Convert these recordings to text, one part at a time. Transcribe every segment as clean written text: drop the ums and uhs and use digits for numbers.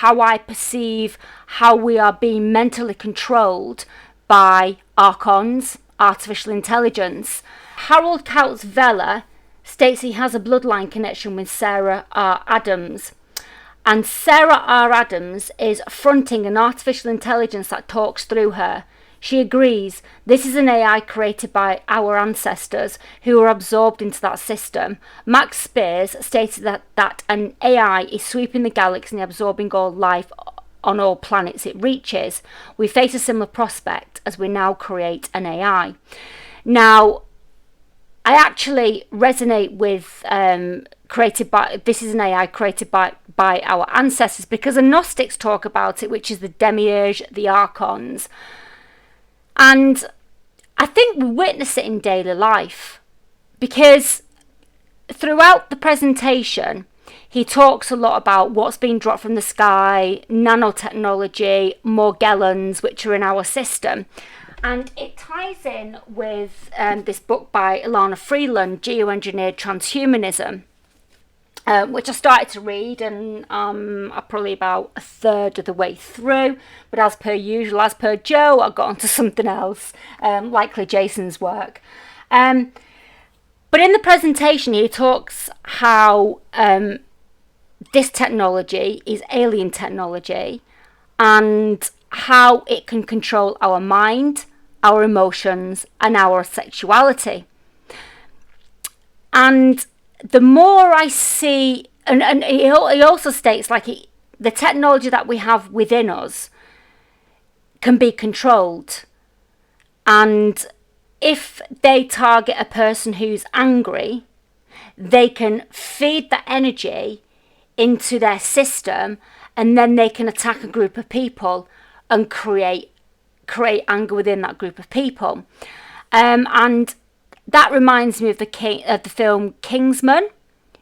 how I perceive how we are being mentally controlled by archons, artificial intelligence. Harold Kautz Vella states he has a bloodline connection with Sarah R. Adams. And Sarah R. Adams is fronting an artificial intelligence that talks through her. She agrees this is an AI created by our ancestors who were absorbed into that system. Max Spears stated that an AI is sweeping the galaxy and absorbing all life on all planets it reaches. We face a similar prospect as we now create an AI. Now, I actually resonate with this is an AI created by our ancestors, because the Gnostics talk about it, which is the demiurge, the archons. And I think we witness it in daily life, because throughout the presentation, he talks a lot about what's being dropped from the sky, nanotechnology, Morgellons, which are in our system. And it ties in with this book by Ilana Freeland, Geoengineered Transhumanism, which I started to read, and I'm probably about a third of the way through. But as per usual, as per Joe, I got onto something else, likely Jason's work. But in the presentation, he talks how this technology is alien technology, and how it can control our mind, our emotions, and our sexuality. And the more I see, and he also states the technology that we have within us can be controlled. And if they target a person who's angry, they can feed that energy into their system, and then they can attack a group of people and create anger within that group of people. And that reminds me of the film Kingsman.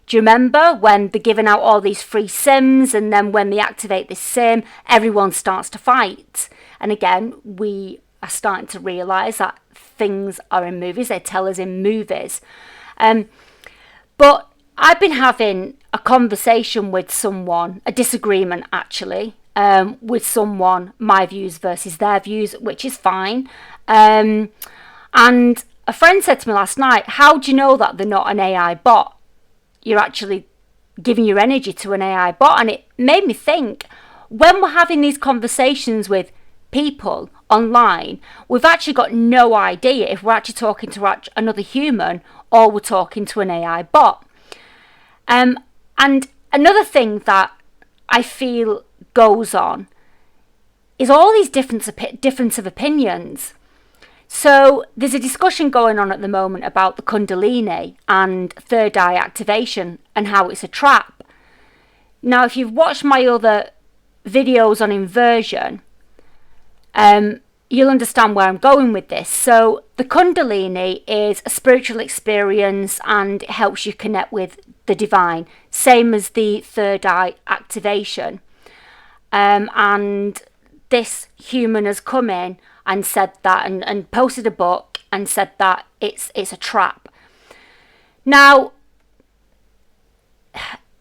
Do you remember when they're giving out all these free sims, and then when they activate this sim, everyone starts to fight? And again, we are starting to realise that things are in movies. They tell us in movies. But I've been having a conversation with someone, a disagreement actually, with someone, my views versus their views, which is fine. And a friend said to me last night, how do you know that they're not an AI bot? You're actually giving your energy to an AI bot. And it made me think, when we're having these conversations with people online, we've actually got no idea if we're actually talking to another human or we're talking to an AI bot. And another thing that I feel goes on is all these difference of opinions. So there's a discussion going on at the moment about the Kundalini and third eye activation and how it's a trap. Now, if you've watched my other videos on inversion, you'll understand where I'm going with this. So the Kundalini is a spiritual experience, and it helps you connect with the divine, same as the third eye activation. And this human has come in and said that, and posted a book and said that it's a trap. Now,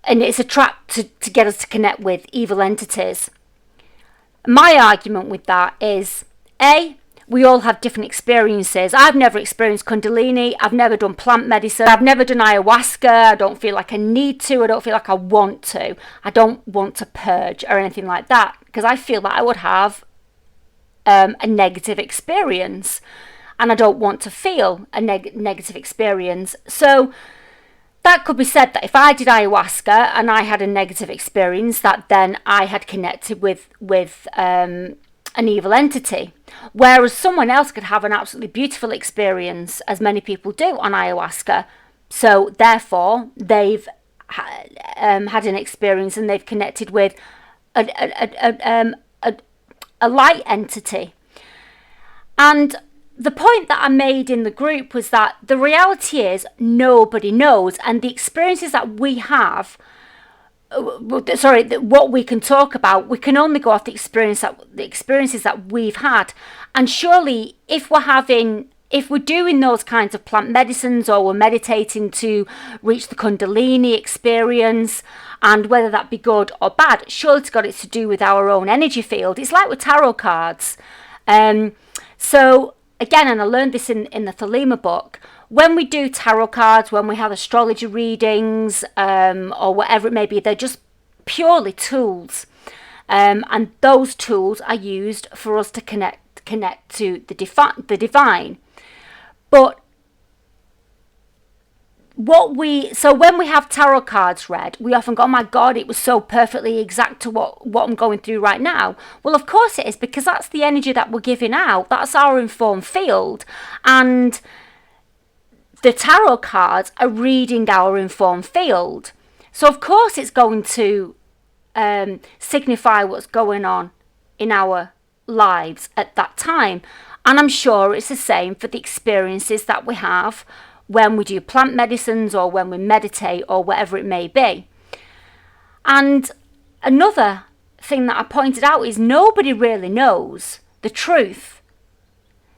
and it's a trap to get us to connect with evil entities. My argument with that is, we all have different experiences. I've never experienced Kundalini. I've never done plant medicine. I've never done ayahuasca. I don't feel like I need to. I don't feel like I want to. I don't want to purge or anything like that, because I feel that I would have a negative experience, and I don't want to feel a negative experience. So that could be said that if I did ayahuasca and I had a negative experience, that then I had connected with an evil entity, whereas someone else could have an absolutely beautiful experience, as many people do on ayahuasca. So therefore, they've had an experience and they've connected with a light entity. And the point that I made in the group was that the reality is nobody knows, and the experiences that we have, what we can talk about, we can only go off the experiences that we've had. And surely if we're doing those kinds of plant medicines, or we're meditating to reach the Kundalini experience, And whether that be good or bad, surely it's got it to do with our own energy field. It's like with tarot cards. So again, and I learned this in the Thelema book, when we do tarot cards, when we have astrology readings, or whatever it may be, they're just purely tools. And those tools are used for us to connect to the divine. But when we have tarot cards read, we often go, oh my God, it was so perfectly exact to what I'm going through right now. Well, of course it is, because that's the energy that we're giving out. That's our informed field. And the tarot cards are reading our informed field. So of course it's going to signify what's going on in our lives at that time. And I'm sure it's the same for the experiences that we have when we do plant medicines or when we meditate or whatever it may be. And another thing that I pointed out is nobody really knows the truth.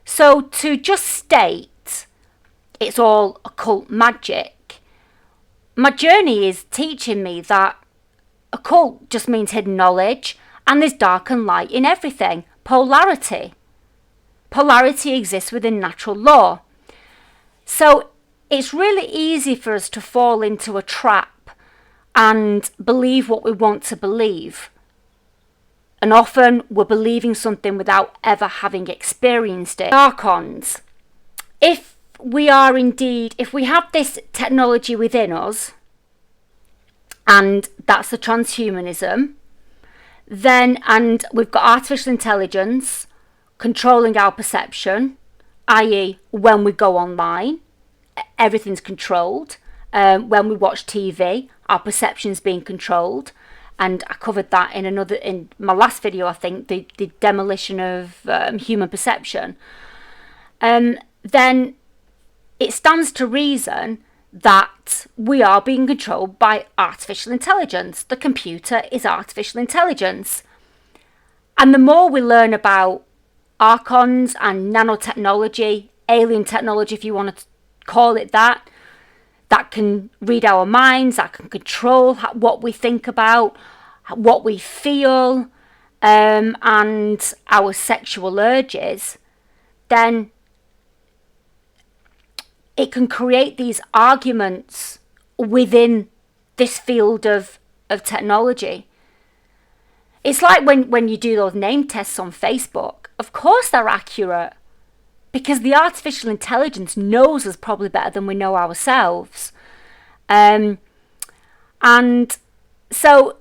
So to just state it's all occult magic, my journey is teaching me that occult just means hidden knowledge, and there's dark and light in everything. Polarity exists within natural law. So it's really easy for us to fall into a trap and believe what we want to believe. And often we're believing something without ever having experienced it. Archons. If we have this technology within us, and that's the transhumanism, and we've got artificial intelligence controlling our perception, i.e. when we go online, everything's controlled. When we watch TV, our perception's being controlled. And I covered that in my last video, I think, the demolition of human perception. Then it stands to reason that we are being controlled by artificial intelligence. The computer is artificial intelligence. And the more we learn about archons and nanotechnology, alien technology, if you want to call it that can read our minds, that can control what we think about, what we feel, and our sexual urges, then it can create these arguments within this field of technology. It's like when you do those name tests on Facebook. Of course they're accurate, because the artificial intelligence knows us probably better than we know ourselves. And so,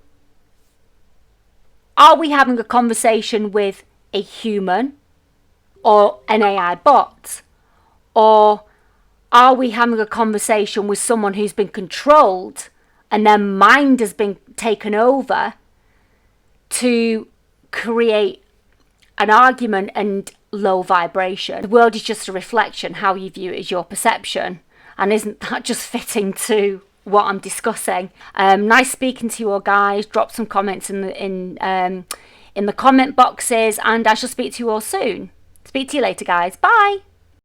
are we having a conversation with a human or an AI bot? Or are we having a conversation with someone who's been controlled and their mind has been taken over to create an argument and low vibration? The world is just a reflection. How you view it is your perception. And isn't that just fitting to what I'm discussing? Nice speaking to you all, guys. Drop some comments in the comment boxes, and I shall speak to you all soon. Speak to you later, guys. Bye.